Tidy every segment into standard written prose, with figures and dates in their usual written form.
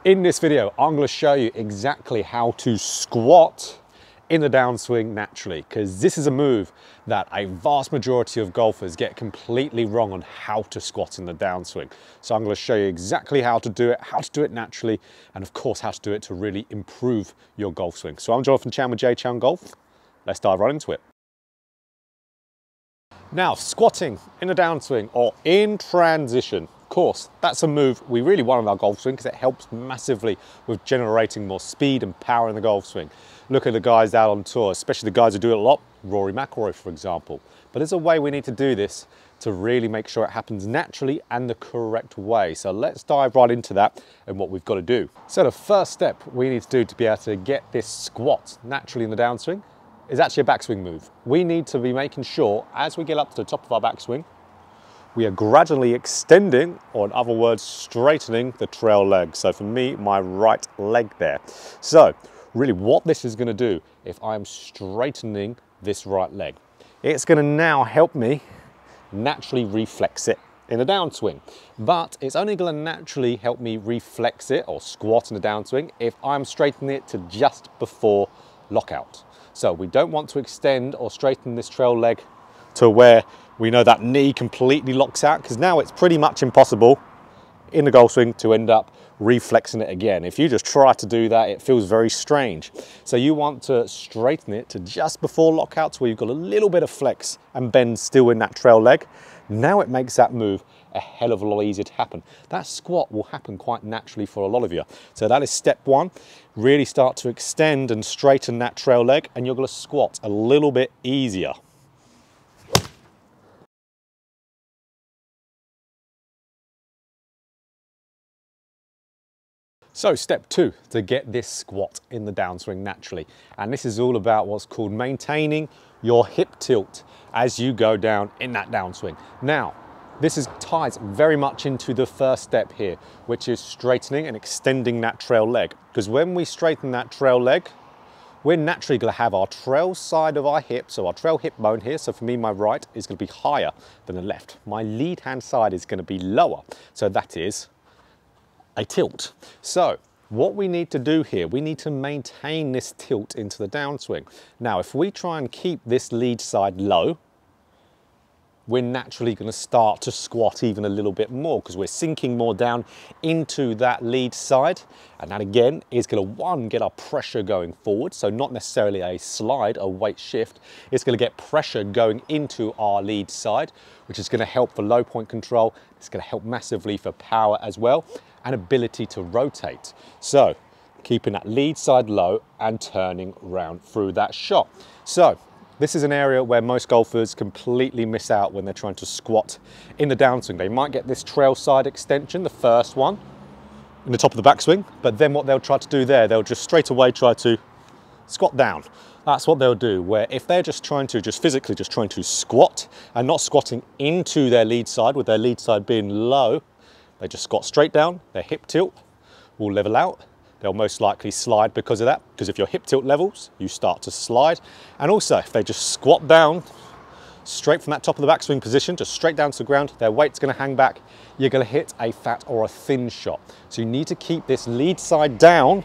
In this video, I'm going to show you exactly how to squat in the downswing naturally, because this is a move that a vast majority of golfers get completely wrong on how to squat in the downswing. So I'm going to show you exactly how to do it naturally, and of course how to do it to really improve your golf swing. So I'm Jonathan Chown with JChownGolf. Let's dive right into it. Now, squatting in a downswing or in transition, of course, that's a move we really want in our golf swing because it helps massively with generating more speed and power in the golf swing. Look at the guys out on tour, especially the guys who do it a lot, Rory McIlroy, for example. But there's a way we need to do this to really make sure it happens naturally and the correct way. So let's dive right into that and what we've got to do. So the first step we need to do to be able to get this squat naturally in the downswing is actually a backswing move. We need to be making sure as we get up to the top of our backswing, we are gradually extending, or in other words, straightening the trail leg. So for me, my right leg there. So really what this is going to do, if I'm straightening this right leg, it's going to now help me naturally reflex it in a downswing. But it's only going to naturally help me reflex it or squat in a downswing if I'm straightening it to just before lockout. So we don't want to extend or straighten this trail leg to where we know that knee completely locks out, because now it's pretty much impossible in the golf swing to end up reflexing it again. If you just try to do that, it feels very strange. So you want to straighten it to just before lockout, where you've got a little bit of flex and bend still in that trail leg. Now it makes that move a hell of a lot easier to happen. That squat will happen quite naturally for a lot of you. So that is step one. Really start to extend and straighten that trail leg, and you're going to squat a little bit easier. So step two to get this squat in the downswing naturally. And this is all about what's called maintaining your hip tilt as you go down in that downswing. Now, this ties very much into the first step here, which is straightening and extending that trail leg. Because when we straighten that trail leg, we're naturally going to have our trail side of our hip, so our trail hip bone here, so for me, my right is going to be higher than the left. My lead hand side is going to be lower, so that is a tilt. So what we need to do here, we need to maintain this tilt into the downswing. Now, if we try and keep this lead side low, we're naturally going to start to squat even a little bit more because we're sinking more down into that lead side. And that again is going to, one, get our pressure going forward. So not necessarily a slide, a weight shift. It's going to get pressure going into our lead side, which is going to help for low point control. It's going to help massively for power as well and ability to rotate. So keeping that lead side low and turning round through that shot. So this is an area where most golfers completely miss out when they're trying to squat in the downswing. They might get this trail side extension, the first one, in the top of the backswing, but then what they'll try to do there, they'll just straight away try to squat down. That's what they'll do, where if they're just trying to, physically trying to squat and not squatting into their lead side, with their lead side being low, they just squat straight down, their hip tilt will level out. They'll most likely slide because of that, because if your hip tilt levels, you start to slide. And also, if they just squat down straight from that top of the backswing position, just straight down to the ground, their weight's going to hang back, you're going to hit a fat or a thin shot. So you need to keep this lead side down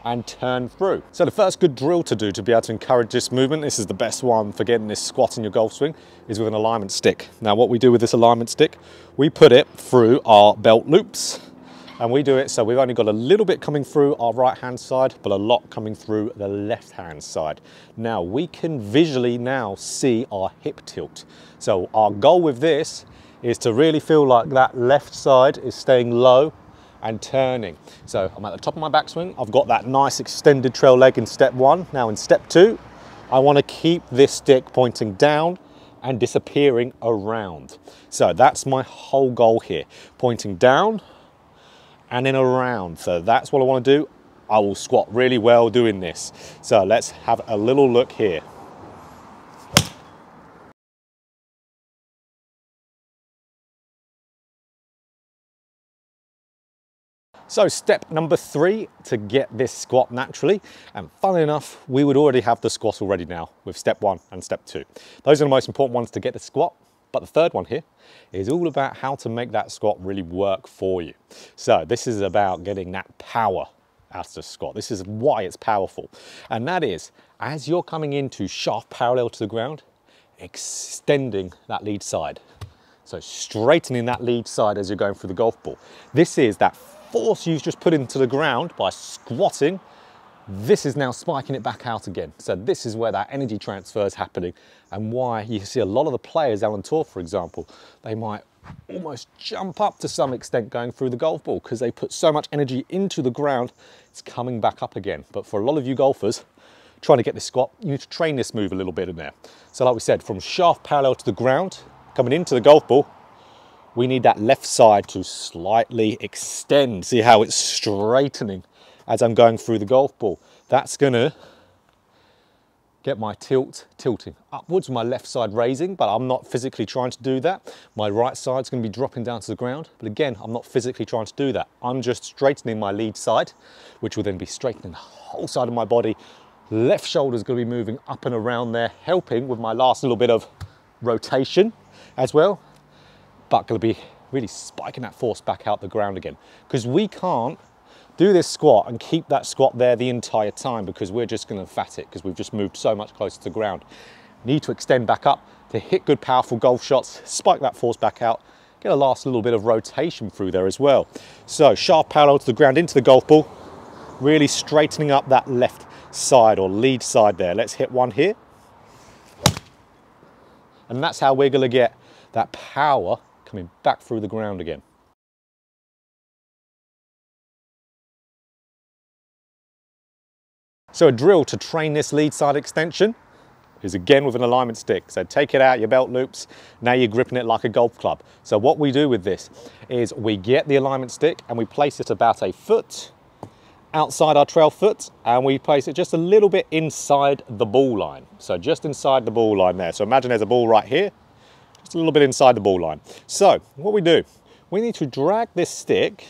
and turn through. So the first good drill to do to be able to encourage this movement, this is the best one for getting this squat in your golf swing, is with an alignment stick. Now what we do with this alignment stick, we put it through our belt loops. And we do it so we've only got a little bit coming through our right hand side, but a lot coming through the left hand side. Now we can visually now see our hip tilt. So our goal with this is to really feel like that left side is staying low and turning. So I'm at the top of my backswing. I've got that nice extended trail leg in step one. Now in step two, I want to keep this stick pointing down and disappearing around. So that's my whole goal here, pointing down and then around. So that's what I want to do. I will squat really well doing this. So let's have a little look here. So step number three to get this squat naturally, and funnily enough, we would already have the squat already now with step one and step two. Those are the most important ones to get the squat. But the third one here is all about how to make that squat really work for you. So this is about getting that power out of the squat. This is why it's powerful. And that is, as you're coming into shaft parallel to the ground, extending that lead side. So straightening that lead side as you're going through the golf ball. This is that force you've just put into the ground by squatting. This is now spiking it back out again. So this is where that energy transfer is happening, and why you see a lot of the players out on tour, for example, they might almost jump up to some extent going through the golf ball because they put so much energy into the ground, it's coming back up again. But for a lot of you golfers trying to get this squat, you need to train this move a little bit in there. So like we said, from shaft parallel to the ground, coming into the golf ball, we need that left side to slightly extend. See how it's straightening as I'm going through the golf ball. That's gonna get my tilting upwards, my left side raising, but I'm not physically trying to do that. My right side's gonna be dropping down to the ground, but again, I'm not physically trying to do that. I'm just straightening my lead side, which will then be straightening the whole side of my body. Left shoulder's gonna be moving up and around there, helping with my last little bit of rotation as well, but gonna be really spiking that force back out the ground again. Because we can't do this squat and keep that squat there the entire time, because we're just going to fat it because we've just moved so much closer to the ground. Need to extend back up to hit good powerful golf shots, spike that force back out, get a last little bit of rotation through there as well. So shaft parallel to the ground into the golf ball, really straightening up that left side or lead side there. Let's hit one here. And that's how we're going to get that power coming back through the ground again. So a drill to train this lead side extension is again with an alignment stick. So take it out your belt loops, now you're gripping it like a golf club. So what we do with this is we get the alignment stick and we place it about a foot outside our trail foot, and we place it just a little bit inside the ball line. So just inside the ball line there. So imagine there's a ball right here, just a little bit inside the ball line. So what we do, we need to drag this stick,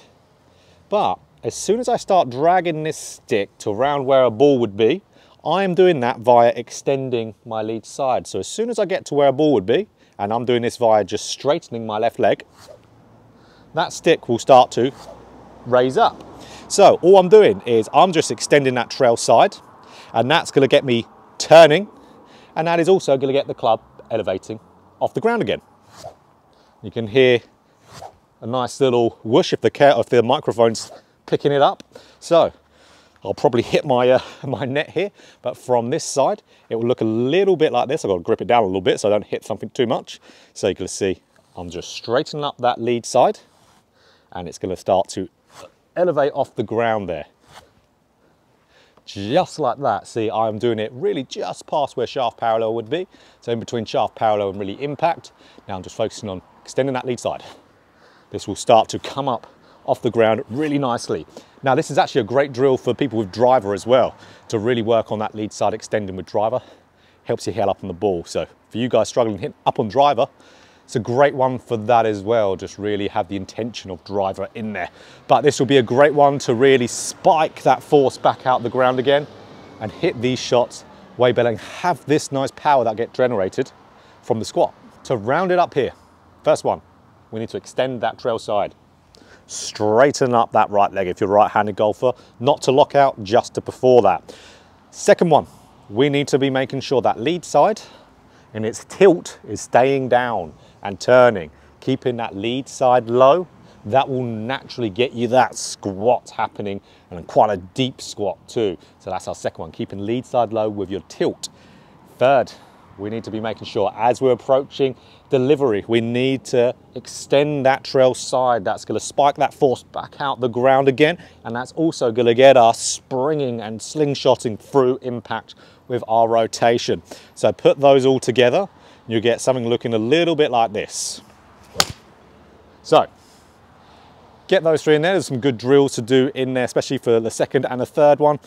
but as soon as I start dragging this stick to around where a ball would be, I am doing that via extending my lead side. So as soon as I get to where a ball would be, and I'm doing this via just straightening my left leg, that stick will start to raise up. So all I'm doing is I'm just extending that trail side, and that's going to get me turning, and that is also going to get the club elevating off the ground again. You can hear a nice little whoosh if the microphone's picking it up. So I'll probably hit my my net here, but from this side it will look a little bit like this. I've got to grip it down a little bit so I don't hit something too much. So you're going to see I'm just straightening up that lead side, and it's going to start to elevate off the ground there. Just like that. See, I'm doing it really just past where shaft parallel would be. So in between shaft parallel and really impact. Now I'm just focusing on extending that lead side. This will start to come up off the ground really nicely. Now this is actually a great drill for people with driver as well, to really work on that lead side extending with driver. Helps you hit up on the ball. So for you guys struggling to hit up on driver, it's a great one for that as well. Just really have the intention of driver in there. But this will be a great one to really spike that force back out the ground again and hit these shots way better and have this nice power that gets generated from the squat. To round it up here, first one, we need to extend that trail side. Straighten up that right leg if you're a right-handed golfer, not to lock out, just to before that. Second one, we need to be making sure that lead side and its tilt is staying down and turning, keeping that lead side low. That will naturally get you that squat happening, and quite a deep squat too. So that's our second one, keeping lead side low with your tilt. Third, we need to be making sure as we're approaching delivery, we need to extend that trail side. That's going to spike that force back out the ground again, and that's also going to get us springing and slingshotting through impact with our rotation. So put those all together, you get something looking a little bit like this. So get those three in there. There's some good drills to do in there, especially for the second and the third one,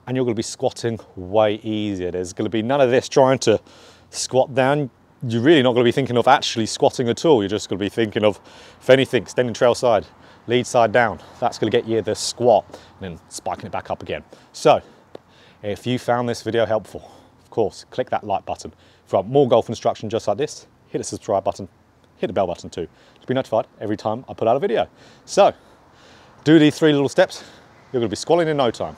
and you're going to be squatting way easier. There's going to be none of this trying to squat down. You're really not going to be thinking of actually squatting at all. You're just going to be thinking of, if anything, extending trail side, lead side down. That's going to get you the squat and then spiking it back up again. So if you found this video helpful, of course, click that like button. If you want more golf instruction just like this, hit the subscribe button hit the bell button too to be notified every time I put out a video. So do these 3 little steps, you're going to be squalling in no time.